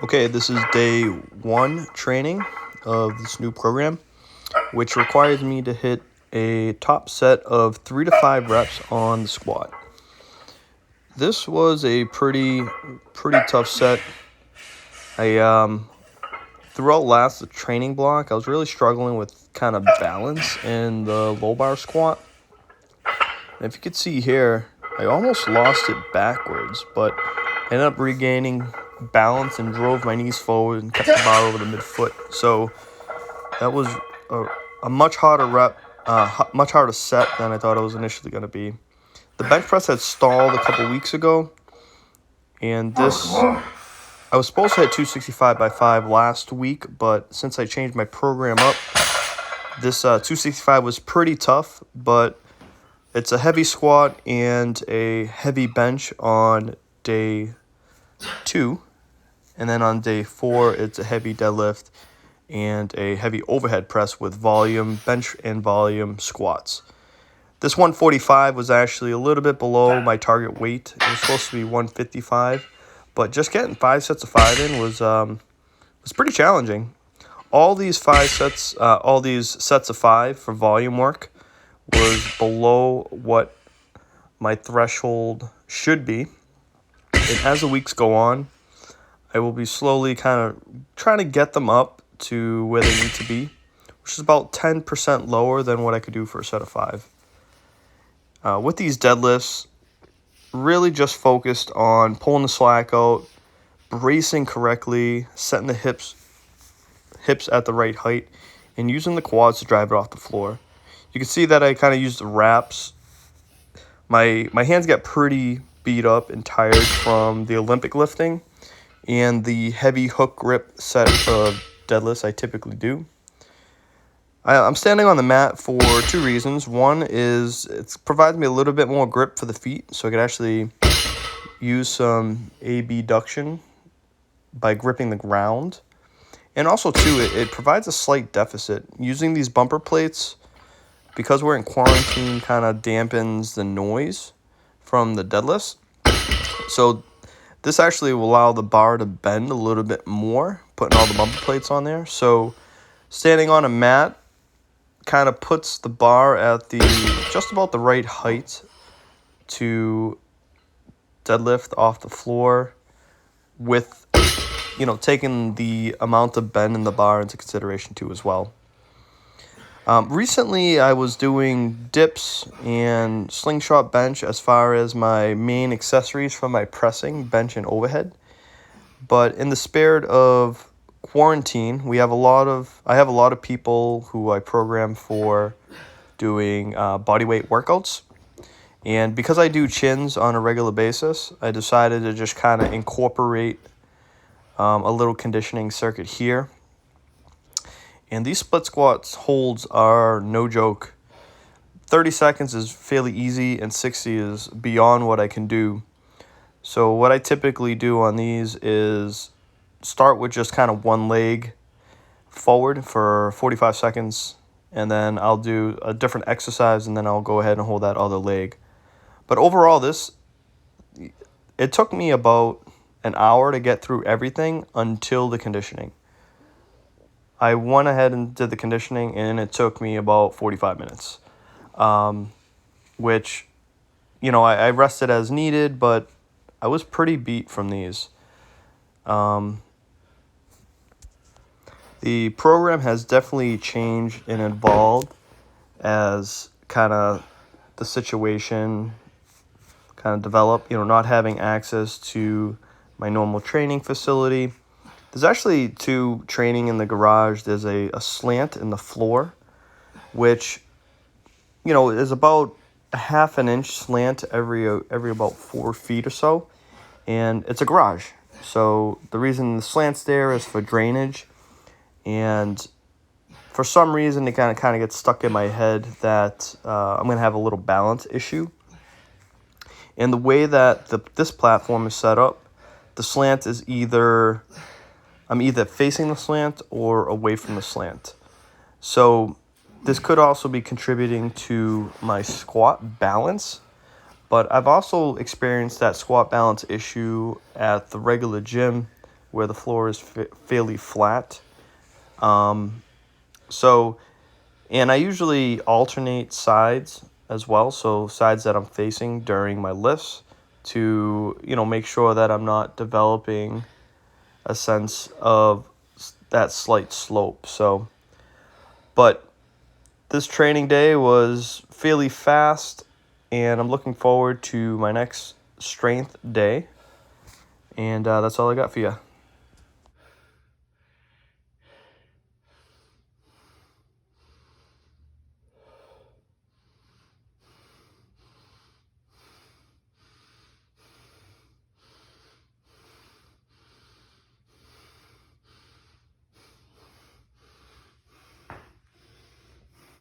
Okay, this is day one training of this new program, which requires me to hit a top set of 3 to 5 reps on the squat. This was a pretty tough set. I throughout last training block, I was really struggling with kind of balance in the low bar squat. And if you could see here, I almost lost it backwards, but I ended up regaining balance and drove my knees forward and kept the bar over the midfoot. So that was a much harder much harder set than I thought it was initially going to be. The bench press had stalled a couple weeks ago, and I was supposed to hit 265 by 5 last week, but since I changed my program up, this 265 was pretty tough, but it's a heavy squat and a heavy bench on day 2, and then on day 4, it's a heavy deadlift and a heavy overhead press with volume, bench and volume squats. This 145 was actually a little bit below my target weight. It was supposed to be 155, but just getting 5 sets of 5 in was pretty challenging. All these sets of 5 for volume work was below what my threshold should be. And as the weeks go on, I will be slowly kind of trying to get them up to where they need to be, which is about 10% lower than what I could do for a set of 5. With these deadlifts, really just focused on pulling the slack out, bracing correctly, setting the hips at the right height, and using the quads to drive it off the floor. You can see that I kind of used the wraps. My hands got pretty beat up and tired from the Olympic lifting and the heavy hook grip set of deadlifts I typically do. I'm standing on the mat for 2 reasons. One is it provides me a little bit more grip for the feet, so I could actually use some abduction by gripping the ground. And also, too, it provides a slight deficit. Using these bumper plates, because we're in quarantine, kind of dampens the noise from the deadlifts. So this actually will allow the bar to bend a little bit more, putting all the bumper plates on there. So standing on a mat kind of puts the bar at just about the right height to deadlift off the floor with, taking the amount of bend in the bar into consideration too as well. Recently, I was doing dips and slingshot bench as far as my main accessories for my pressing, bench, and overhead. But in the spirit of quarantine, I have a lot of people who I program for doing bodyweight workouts. And because I do chins on a regular basis, I decided to just kind of incorporate a little conditioning circuit here. And these split squats holds are no joke. 30 seconds is fairly easy, and 60 is beyond what I can do. So what I typically do on these is start with just kind of one leg forward for 45 seconds, and then I'll do a different exercise, and then I'll go ahead and hold that other leg. But overall, it took me about an hour to get through everything until the conditioning. I went ahead and did the conditioning, and it took me about 45 minutes, which, I rested as needed, but I was pretty beat from these. The program has definitely changed and evolved as kind of the situation kind of developed, not having access to my normal training facility. There's actually 2 training in the garage. There's a slant in the floor, which, is about a half an inch slant every about 4 feet or so. And it's a garage. So the reason the slant's there is for drainage. And for some reason, it kind of gets stuck in my head that I'm going to have a little balance issue. And the way that this platform is set up, the slant is I'm either facing the slant or away from the slant. So this could also be contributing to my squat balance, but I've also experienced that squat balance issue at the regular gym where the floor is fairly flat. And I usually alternate sides as well, so sides that I'm facing during my lifts to, make sure that I'm not developing a sense of that slight slope. But this training day was fairly fast, and I'm looking forward to my next strength day. And that's all I got for you.